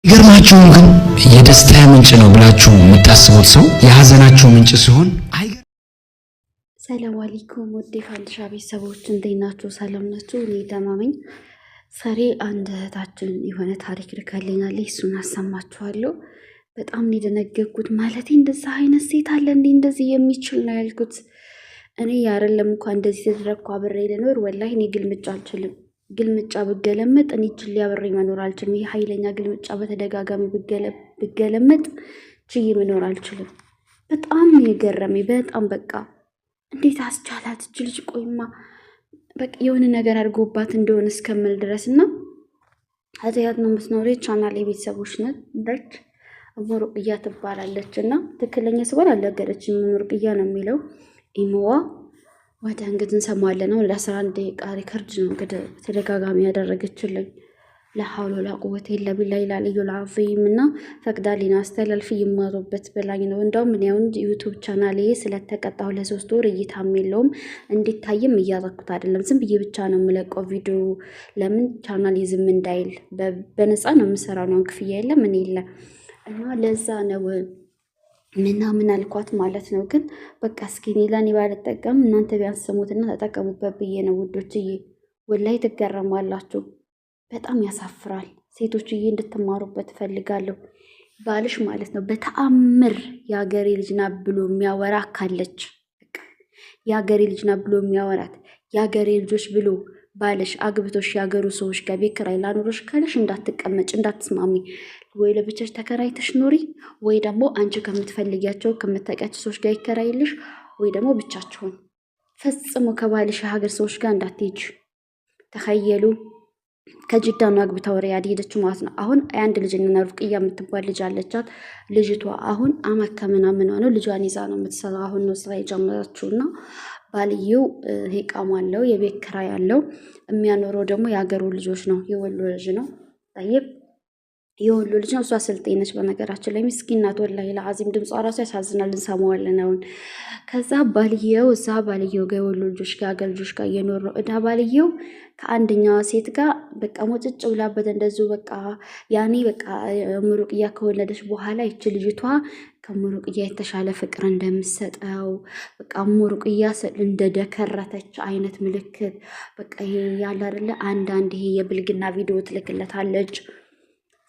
ይገርማችሁ ግን የደስታ ምንጭ ነው ብላችሁ የምታስቡት ሰው የሐዘናችሁ ምንጭ ሲሆን ሰላም አለይኩም ወደ ፋንድሻ ቤተሰቦች እንዴት ናችሁ? ሰላም ናችሁ? እኔ ደህና ነኝ። ዛሬ አንድ እህታችን የሆነ ታሪክ ልካልኛለች፣ እሱን አሰማችኋለሁ። በጣም ነው የደነገጥኩት። ማለቴ እንደዛ አይነት ሴት አለ እንዴ እንደዚህ የሚችል ነው ያልኩት። እኔ ያረለም እንኳን እንደዚህ ተደረግኩ አብሬ ልኖር ወላሂ እኔ ግልምጫ አልችልም። ግልምጫ ብገለመጥ እኔ ችል አብሬ መኖር አልችልም። ይሄ ኃይለኛ ግልምጫ በተደጋጋሚ ብገለመጥ ችዬ መኖር አልችልም። በጣም የገረመኝ በጣም በቃ እንዴት አስቻላት እች ልጅ? ቆይማ በቃ የሆነ ነገር አድርጎባት እንደሆነ እስከምል ድረስ እና አዘያት ነው የምትኖረ ቻናል የቤተሰቦች ነች። ሙሩቅያ ትባላለች እና ትክክለኛ ስባል አልነገረችም። ሙሩቅያ ነው የሚለው ኢሞዋ ወደ እንግዲህ እንሰማለን ነው። ለ11 ደቂቃ ሪከርድ ነው እንግዲህ ተደጋጋሚ ያደረገችልኝ። ለሐውሎ ላቁወት ኢላ ቢላሂ ኢላሊዩል አዚም እና ፈቅዳልኝ አስተላልፍ ይማሩበት ብላኝ ነው። እንደውም እኔ አሁን ዩቲዩብ ቻናሌ ስለተቀጣው ለ3 ወር እይታም የለውም እንዲታይም እያደረኩት አይደለም። ዝም ብዬ ብቻ ነው የምለቀው ቪዲዮ። ለምን ቻናሌ ዝም እንዳይል በነፃ ነው የምሰራው ነው፣ ክፍያ የለም ምን የለ እና ለዛ ነው ምናምን አልኳት ማለት ነው። ግን በቃ እስኪ እኔ ለእኔ ባልጠቀም እናንተ ቢያንስ ስሙትና ተጠቀሙበት ብዬ ነው ውዶችዬ። ወላይ ትገረማላችሁ። በጣም ያሳፍራል። ሴቶችዬ እንድትማሩበት እፈልጋለሁ። ባልሽ ማለት ነው በተአምር የሀገሬ ልጅ ናት ብሎ የሚያወራ ካለች የሀገሬ ልጅ ናት ብሎ የሚያወራት የሀገሬ ልጆች ብሎ ባልሽ አግብቶሽ የሀገሩ ሰዎች ጋር ቤት ኪራይ ላኖሮሽ ካለሽ እንዳትቀመጭ፣ እንዳትስማሚ። ወይ ለብቻሽ ተከራይተሽ ኖሪ፣ ወይ ደግሞ አንቺ ከምትፈልጊያቸው ከምታውቂያቸው ሰዎች ጋር ይከራይልሽ፣ ወይ ደግሞ ብቻችሁን። ፈጽሞ ከባልሽ የሀገር ሰዎች ጋር እንዳትሄጂ። ተኸየሉ ከጅዳ ነው አግብታ ወሬ ያደሄደችው ማለት ነው። አሁን አንድ ልጅ እና ሩቅያ የምትባል ልጅ አለቻት። ልጅቷ አሁን አመት ከምናምን ነው ልጇን ይዛ ነው የምትሰራው። አሁን ነው ስራ የጀመረችውና ባልየው ሄቃም አለው፣ የቤት ኪራይ አለው። የሚያኖረው ደግሞ የሀገሩ ልጆች ነው፣ የወሎ ልጅ ነው። ጠይብ የወሎ ልጅ ነው። እሷ ስልጤ ነች በነገራችን ላይ ምስኪን ናት። ወላሂ ለአዚም ድምጿ ራሱ ያሳዝናል። እንሰማዋለን አሁን። ከዛ ባልየው እዛ ባልየው ጋር የወሎ ልጆች ጋር የሀገር ልጆች ጋር እየኖር ነው። እዳ ባልየው ከአንደኛዋ ሴት ጋር በቃ ሞጭጭ ብላበት እንደዚሁ በቃ ያኔ በቃ ሙሩቅያ ከወለደች በኋላ ይች ልጅቷ ከሙሩቅያ የተሻለ ፍቅር እንደምትሰጠው በቃ ሙሩቅያ እንደደከረተች አይነት ምልክት በቃ ይሄ ያለ አይደለ አንዳንድ ይሄ የብልግና ቪዲዮ ትልክለታለች።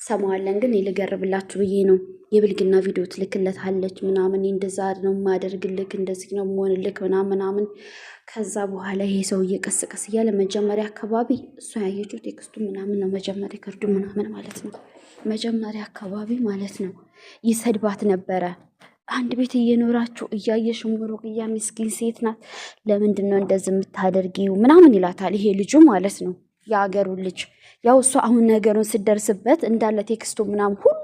ሰማዋለን ግን ይልገርብላችሁ ብዬ ነው። የብልግና ቪዲዮ ትልክለታለች ምናምን፣ እንደዛ ነው ማደርግልክ፣ እንደዚህ ነው መሆንልክ ምናምን። ከዛ በኋላ ይሄ ሰው እየቀስቀስ እያለ መጀመሪያ አካባቢ እሷ ያየችው ቴክስቱ ምናምን ነው መጀመሪያ ከርዱ ምናምን ማለት ነው። መጀመሪያ አካባቢ ማለት ነው ይሰድባት ነበረ። አንድ ቤት እየኖራችሁ እያየሽ ሙሩቅያ ምስኪን ሴት ናት፣ ለምንድን ነው እንደዚህ የምታደርጊው ምናምን ይላታል ይሄ ልጁ ማለት ነው፣ የአገሩ ልጅ። ያው እሷ አሁን ነገሩን ስደርስበት እንዳለ ቴክስቱ ምናምን ሁሉ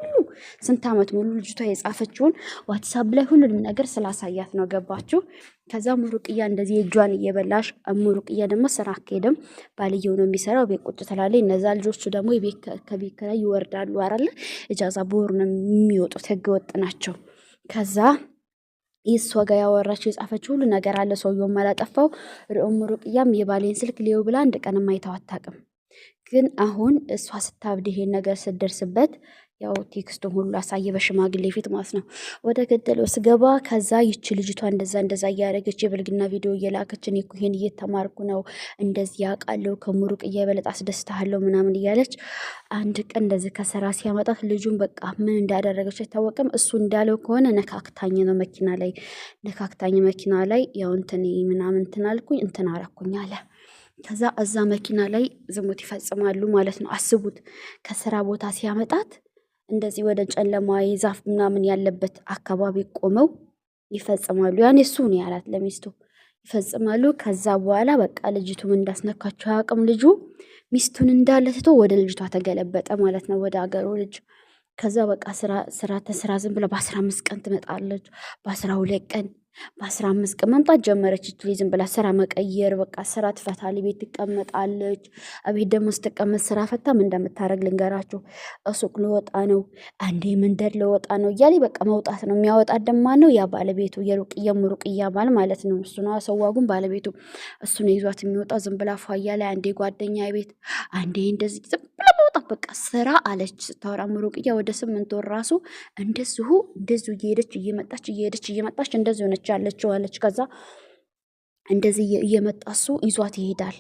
ስንት ዓመት ሙሉ ልጅቷ የጻፈችውን ዋትሳፕ ላይ ሁሉንም ነገር ስላሳያት ነው። ገባችሁ? ከዛ ሙሩቅያ እንደዚህ እጇን እየበላሽ፣ ሙሩቅያ ደግሞ ስራ አትሄድም፣ ባልየው ነው የሚሰራው፣ ቤት ቁጭ ትላለች። እነዛ ልጆቹ ደግሞ ከቤት ኪራይ ይወርዳሉ አይደለ? እጃዛ በወር ነው የሚወጡት፣ ህገ ወጥ ናቸው። ከዛ እሷ ጋር ያወራችው የጻፈችው ሁሉ ነገር አለ። ሰውየውም አላጠፋው። ሙሩቅያም የባሌን ስልክ ሊየው ብላ አንድ ቀን አይታው አታውቅም። ግን አሁን እሷ ስታብድ ይሄን ነገር ስትደርስበት ያው ቴክስቱን ሁሉ አሳየ በሽማግሌ ፊት ማለት ነው። ወደ ገደለው ስገባ ከዛ ይቺ ልጅቷ እንደዛ እያደረገች የብልግና ቪዲዮ እየላከች እኔ እኮ ይሄን እየተማርኩ ነው እንደዚህ ያውቃለሁ ከሙሩቅያ የበለጠ አስደስታለሁ ምናምን እያለች አንድ ቀን እንደዚህ ከስራ ሲያመጣት ልጁን በቃ ምን እንዳደረገች አይታወቅም። እሱ እንዳለው ከሆነ ነካክታኝ ነው መኪና ላይ ያው እንትን ምናምን እንትን አልኩኝ እንትን አረኩኝ አለ። ከዛ እዛ መኪና ላይ ዝሙት ይፈጽማሉ ማለት ነው። አስቡት፣ ከስራ ቦታ ሲያመጣት እንደዚህ ወደ ጨለማ ዛፍ ምናምን ያለበት አካባቢ ቆመው ይፈጽማሉ። ያኔ እሱ ነው ያላት ለሚስቱ ይፈጽማሉ። ከዛ በኋላ በቃ ልጅቱም እንዳስነካቸው አያውቅም። ልጁ ሚስቱን እንዳለ ትቶ ወደ ልጅቷ ተገለበጠ ማለት ነው፣ ወደ አገሩ ልጅ። ከዛ በቃ ስራ ዝም ብላ በ15 ቀን ትመጣለች፣ በ12 ቀን በ15 ቀን መምጣት ጀመረች። ይችላል ዝም ብላ ስራ መቀየር በቃ ስራ ትፈታለች፣ ቤት ትቀመጣለች። አቤት ደግሞ ስትቀመጥ ስራ ፈታ ምን እንደምታረግ ልንገራችሁ። ሱቅ ልወጣ ነው፣ አንዴ መንደር ልወጣ ነው እያለ በቃ መውጣት ነው። የሚያወጣት ደማ ነው ያ ባለቤቱ የሙሩቅያ ባል ማለት ነው። እሱ ነው ሰዋጉን ባለቤቱ እሱ ነው ይዟት የሚወጣ። ዝም ብላ ፏያ ላይ አንዴ ጓደኛ ቤት፣ አንዴ እንደዚህ ዝም ብላ አላወጣም በቃ ስራ አለች ስታወራ ሙሩቅያ ወደ 8 ወር ራሱ እንደዚሁ እየሄደች እንደዚሁ ነች ያለችው አለች። ከዛ እንደዚህ እየመጣ እሱ ይዟት ይሄዳል።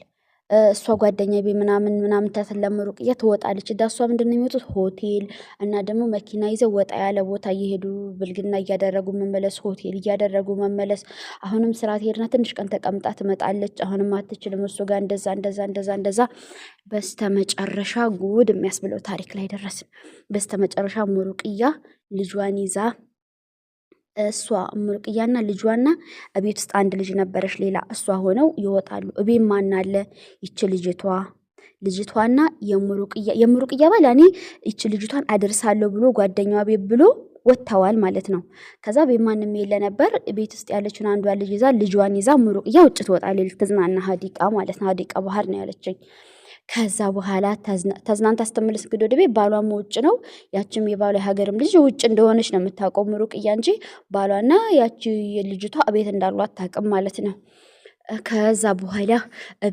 እሷ ጓደኛ ቤ ምናምን ተተለምሩቅያ ትወጣለች። እሷ ምንድነው የሚወጡት ሆቴል እና ደግሞ መኪና ይዘው ወጣ ያለ ቦታ እየሄዱ ብልግና እያደረጉ መመለስ፣ ሆቴል እያደረጉ መመለስ። አሁንም ስራ ትሄድና ትንሽ ቀን ተቀምጣ ትመጣለች። አሁንም አትችልም እሱ ጋር እንደዛ። በስተመጨረሻ ጉድ የሚያስብለው ታሪክ ላይ ደረስን። በስተመጨረሻ ሙሩቅያ ልጇን ይዛ እሷ ሙሩቅያና ልጇና ቤት ውስጥ አንድ ልጅ ነበረች ሌላ እሷ ሆነው ይወጣሉ። እቤት ማን አለ? ይች ልጅቷና የሙሩቅያ ባል ያኔ ይች ልጅቷን አደርሳለሁ ብሎ ጓደኛዋ ቤት ብሎ ወጥተዋል ማለት ነው። ከዛ ቤት ማንም የለ ነበር። ቤት ውስጥ ያለችን አንዷ ልጅ ይዛ ልጇን ይዛ ሙሩቅያ ውጭ ትወጣለች። ልትዝናና ሀዲቃ ማለት ነው። ሀዲቃ ባህር ነው ያለችኝ። ከዛ በኋላ ተዝናንታ ስትመለስ እንግዲህ ወደ ቤት ባሏም ውጭ ነው። ያችም የባሏ ሀገርም ልጅ ውጭ እንደሆነች ነው የምታውቀው ሙሩቅያ እንጂ ባሏና ያቺ ልጅቷ ቤት እንዳሉ አታውቅም ማለት ነው። ከዛ በኋላ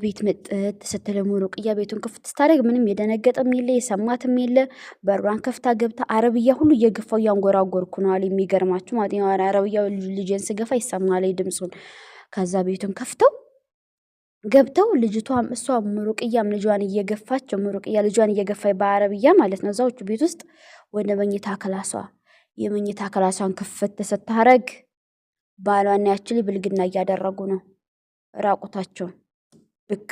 ቤት መጥት ስትል ሙሩቅያ ቤቱን ክፍት ስታደርግ ምንም የደነገጠም የለ የሰማትም የለ። በሯን ከፍታ ገብታ አረብያ ሁሉ እየገፋው እያንጎራጎርኩ ነው አለ። የሚገርማችሁ ማለት ነው አረብያው ልጄን ስገፋ ይሰማል ድምፁን። ከዛ ቤቱን ከፍተው ገብተው ልጅቷም እሷ ሙሩቅያም ልጇን እየገፋች በአረብያ ማለት ነው እዛው ቤት ውስጥ ወደ የመኝታ ክላሷን ክፍት ስታረግ ባሏና ያችሊ ብልግና እያደረጉ ነው ራቁታቸው ብቅ።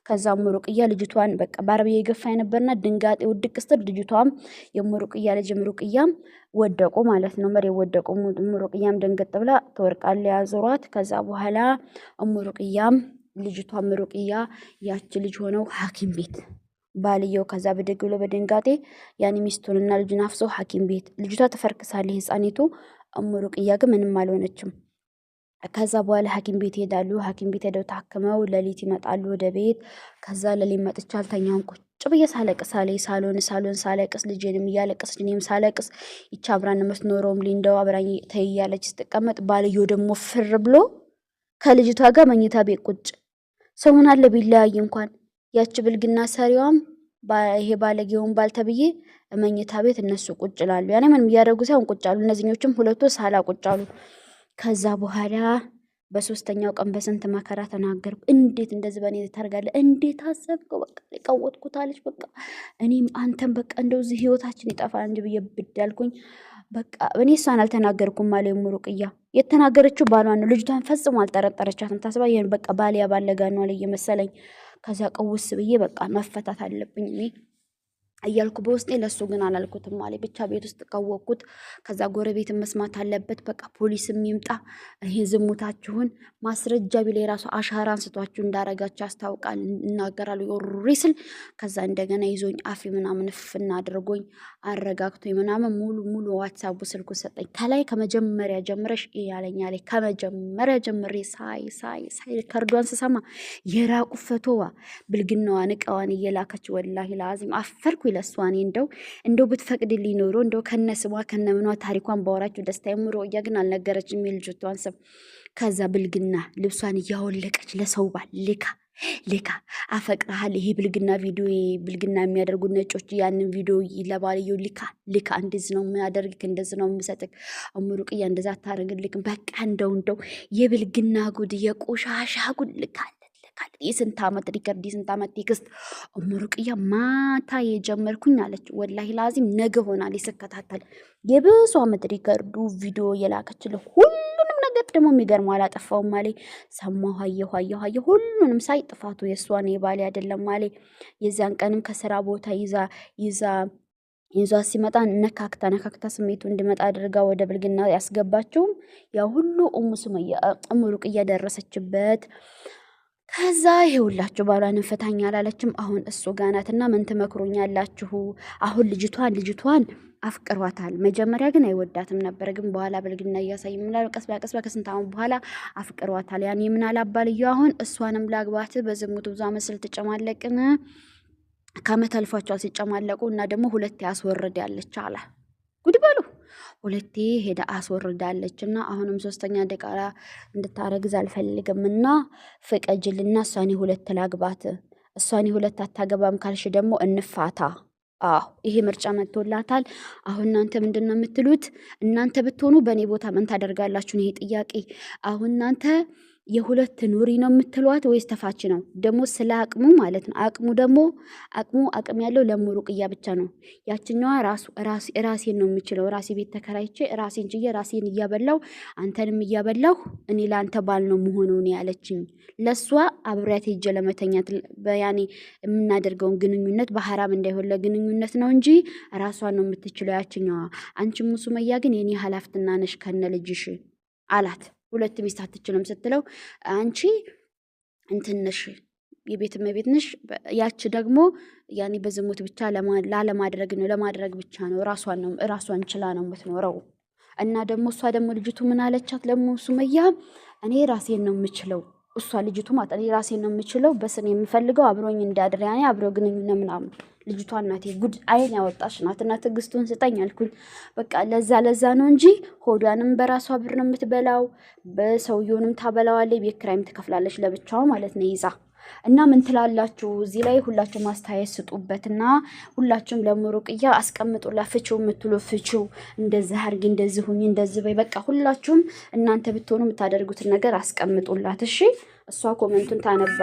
ከዛ ሙሩቅያ ልጅቷን በቃ በአረብያ እየገፋ ነበርና ድንጋጤ ውድቅ ስትል ልጅቷም የሙሩቅያ ልጅ ሙሩቅያም ወደቁ ማለት ነው። መሬት ወደቁ። ሙሩቅያም ደንገጥ ብላ ተወርቃለ ያዞሯት። ከዛ በኋላ ሙሩቅያም ልጅቷ ሙሩቅያ ያች ልጅ ሆነው ሐኪም ቤት ባልየው ከዛ ብድግ ብሎ በድንጋጤ ያኔ ሚስቱንና ልጁን አፍሶ ሐኪም ቤት ልጅቷ ተፈርክሳለች ህፃኒቱ። ሙሩቅያ ግን ምንም አልሆነችም። ከዛ በኋላ ሐኪም ቤት ይሄዳሉ። ሐኪም ቤት ሄደው ታክመው ሌሊት ይመጣሉ ወደ ቤት። ከዛ ሌሊት መጥቻ አልተኛም ቁጭ ብዬ ሳለቅስ አለኝ ሳሎን ሳለቅስ ልጄንም እያለቀሰች እኔም ሳለቅስ ይቻ አብራን መስኖረውም ሊንደው አብራኝ ተይያለች ስትቀመጥ ባልየው ደግሞ ፍር ብሎ ከልጅቷ ጋር መኝታ ቤት ቁጭ። ሰውን አለ ቢለያይ እንኳን ያች ብልግና ሰሪዋም ይሄ ባለጌውን ባልተብዬ መኝታ ቤት እነሱ ቁጭ ላሉ ያኔ ምንም እያደረጉ ሳይሆን ቁጭ አሉ። እነዚህኞችም ሁለቱ ሳላ ቁጭ አሉ። ከዛ በኋላ በሶስተኛው ቀን በስንት መከራ ተናገርኩ። እንዴት እንደዚህ በኔ ታርጋለህ? እንዴት አሰብከው? በቃ ለቀወጥኩት አለች። በቃ እኔም አንተም በቃ እንደዚህ ህይወታችን ይጠፋል እንጂ ብዬ ብዳልኩኝ። በቃ እኔ እሷን አልተናገርኩም ማለት ሙሩቅያ የተናገረችው ባሏን ነው። ልጅቷን ፈጽሞ አልጠረጠረቻትም። ታስባ ይሄን በቃ ባሊያ ባለጋ ነው አለ እየመሰለኝ። ከዛ ቀውስ ብዬ በቃ መፈታት አለብኝ እኔ እያልኩ በውስጤ ለሱ ግን አላልኩትም ማለት ብቻ ቤት ውስጥ ቀወቅኩት። ከዛ ጎረቤትን መስማት አለበት በቃ ፖሊስም ይምጣ ይሄ ዝሙታችሁን ማስረጃ ቢል የራሱ አሻራ አንስቷችሁ እንዳረጋችሁ ያስታውቃል እናገራሉ ይወሩሪ ስል ከዛ እንደገና ይዞኝ አፊ ምናምን ፍና አድርጎኝ አረጋግቶኝ ምናምን ሙሉ ዋትሳፑ ስልኩ ሰጠኝ። ከላይ ከመጀመሪያ ጀምረሽ ያለኛ ላይ ከመጀመሪያ ጀምሬ ሳይ ከርዷን ስሰማ የራቁ ፈቶዋ ብልግናዋ ንቀዋን እየላከች ወላሂ ለአዚም አፈርኩ ለሷኔ እንደው ብትፈቅድልኝ ኖሮ እንደው ከነስሟ ከነምኗ ታሪኳን ባወራችሁ ደስታ ሙሩቅያ ግን አልነገረችም የልጅቷን ስም። ከዛ ብልግና ልብሷን እያወለቀች ለሰው ባል ልካ አፈቅርሃል ይሄ ብልግና ቪዲዮ ብልግና የሚያደርጉ ነጮች ያንን ቪዲዮ ለባልየው ልካ እንደዚህ ነው የሚያደርግክ እንደዚህ ነው የምሰጥክ ሙሩቅያ እንደዛ አታረግልክ በቃ እንደው የብልግና ጉድ የቆሻሻ ጉድ ልካል የስንት ዓመት ሪከርድ የስንት ዓመት ቴክስት ሙሩቅያ ማታ የጀመርኩኝ አለች። ወላሂ ላዚም ነገ ሆናል ይስከታተል የብዙ ዓመት ሪከርዱ ቪዲዮ የላከችልህ ሁሉንም ነገር ደግሞ የሚገርመው አላጠፋውም ማለት ሰማሁ አየሁ ሁሉንም ሳይ ጥፋቱ የሷን የባሌ አይደለም ማለት የዛን ቀንም ከስራ ቦታ ይዛ ሲመጣ ነካክታ ስሜቱ እንዲመጣ አድርጋ ወደ ብልግና ያስገባችውም ያ ሁሉ ሙሩቅያ ደረሰችበት። ከዛ ይሄውላችሁ ባሏን ፈታኝ አላለችም። አሁን እሱ ጋናትና ምን ትመክሩኛላችሁ? አሁን ልጅቷን አፍቅሯታል። መጀመሪያ ግን አይወዳትም ነበር፣ ግን በኋላ ብልግና እያሳይ ምናል ቀስ በከስንት ዓመት በኋላ አፍቅሯታል። ያኔ ምን አላባልየው አሁን እሷንም ላግባት በዝሙት ብዙ መስል ተጨማለቅን ከመተልፏቸው ሲጨማለቁ እና ደግሞ ሁለት ያስወርድ ያለች አለ ጉድ በሉ ሁለቴ ሄዳ አስወርዳለች እና አሁንም ሶስተኛ ደቃላ እንድታረግዝ አልፈልግምና ፍቀጅልና እሷኔ ሁለት ላግባት እሷኔ ሁለት አታገባም ካልሽ ደግሞ እንፋታ ይሄ ምርጫ መጥቶላታል። አሁን እናንተ ምንድነው የምትሉት? እናንተ ብትሆኑ በእኔ ቦታ ምን ታደርጋላችሁ? ይሄ ጥያቄ አሁን እናንተ የሁለት ኑሪ ነው የምትሏት ወይስ ተፋች ነው? ደግሞ ስለ አቅሙ ማለት ነው። አቅሙ ደግሞ አቅም ያለው ለሙሩቅያ ብቻ ነው። ያችኛዋ ራሴን ነው የምችለው፣ ራሴ ቤት ተከራይቼ ራሴን ችዬ ራሴን እያበላው አንተንም እያበላው እኔ ለአንተ ባል ነው መሆነው ነው ያለችኝ። ለሷ አብሬያት ሄጄ ለመተኛት ያኔ የምናደርገውን ግንኙነት በሐራም እንዳይሆን ለግንኙነት ነው እንጂ ራሷን ነው የምትችለው ያችኛዋ። አንቺ ሱመያ ግን የኔ ኃላፊትና ነሽ ከነ ልጅሽ አላት። ሁለት ሚስት አትችልም ስትለው አንቺ እንትነሽ የቤት እመቤት ነሽ፣ ያቺ ደግሞ ያኔ በዝሙት ብቻ ላለማድረግ ነው ለማድረግ ብቻ ነው ራሷን ችላ ነው የምትኖረው። እና ደግሞ እሷ ደግሞ ልጅቱ ምን አለቻት? ደግሞ ሱመያ እኔ ራሴን ነው የምችለው፣ እሷ ልጅቱ ማለት እኔ ራሴን ነው የምችለው፣ በስን የምፈልገው አብሮኝ እንዳድር ያኔ አብሮ ግንኙነት ምናምን። ልጅቷ እናቴ ጉድ አይን ያወጣሽ ናትና ትዕግስቱን ስጠኝ አልኩኝ። በቃ ለዛ ነው እንጂ ሆዷንም በራሷ ብር ነው የምትበላው፣ በሰውየውንም ታበላዋለች፣ ቤት ኪራይም ትከፍላለች ለብቻው ማለት ነው ይዛ። እና ምን ትላላችሁ? እዚህ ላይ ሁላችሁም ማስተያየት ስጡበትና ሁላችሁም ለሙሩቅያ አስቀምጡላ። ፍቺው የምትሉ ፍቺው፣ እንደዚህ አድርጊ፣ እንደዚህ ሁኚ፣ እንደዚህ በይ። በቃ ሁላችሁም እናንተ ብትሆኑ የምታደርጉትን ነገር አስቀምጡላት። እሺ እሷ ኮሜንቱን ታነባለች።